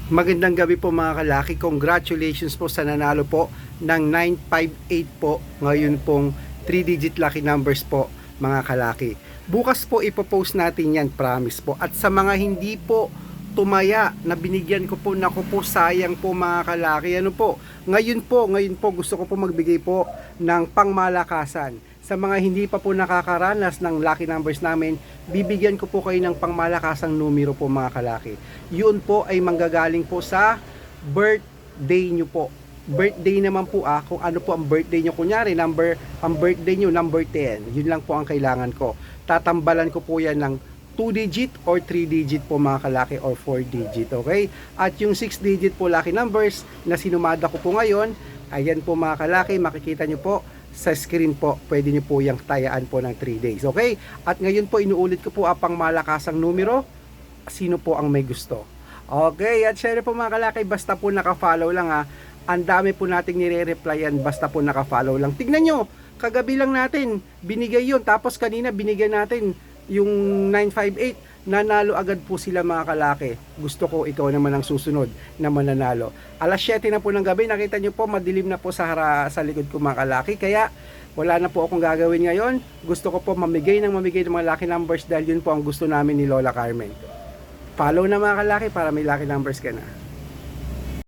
Magandang gabi po mga kalaki. Congratulations po sa nanalo po ng 958 po. Ngayon pong 3-digit lucky numbers po mga kalaki. Bukas po ipopost natin yan, promise po. At sa mga hindi po tumaya na binigyan ko po, naku po, sayang po mga kalaki. Ano po? Ngayon po gusto ko po magbigay po ng pangmalakasan. Sa mga hindi pa po nakakaranas ng lucky numbers namin, bibigyan ko po kayo ng pangmalakasang numero po mga kalaki. Yun po ay manggagaling po sa birthday nyo po. Birthday naman po kung ano po ang birthday nyo. Kunyari, ang birthday nyo, number 10. Yun lang po ang kailangan ko. Tatambalan ko po yan ng 2-digit or 3-digit po mga kalaki or 4-digit, okay? At yung 6-digit po lucky numbers na sinumada ko po ngayon, ayan po mga kalaki, makikita nyo po sa screen po, pwede nyo po yung tayaan po ng 3 days, okay? At ngayon po, inuulit ko po ang pangmalakasang numero, sino po ang may gusto. Okay, at syempre po mga kalaki, basta po naka-follow lang ang dami po nating nire-replyan, basta po naka-follow lang. Tignan nyo, kagabi lang natin, binigay yun, tapos kanina binigyan natin yung 958, nanalo agad po sila mga kalaki. Gusto ko ikaw naman ang susunod na mananalo. Alas 7 na po ng gabi, nakita nyo po madilim na po sa likod ko mga kalaki, kaya wala na po akong gagawin ngayon. Gusto ko po mamigay ng mga lucky numbers dahil yun po ang gusto namin ni Lola Carmen. Follow na mga kalaki para may lucky numbers ka na.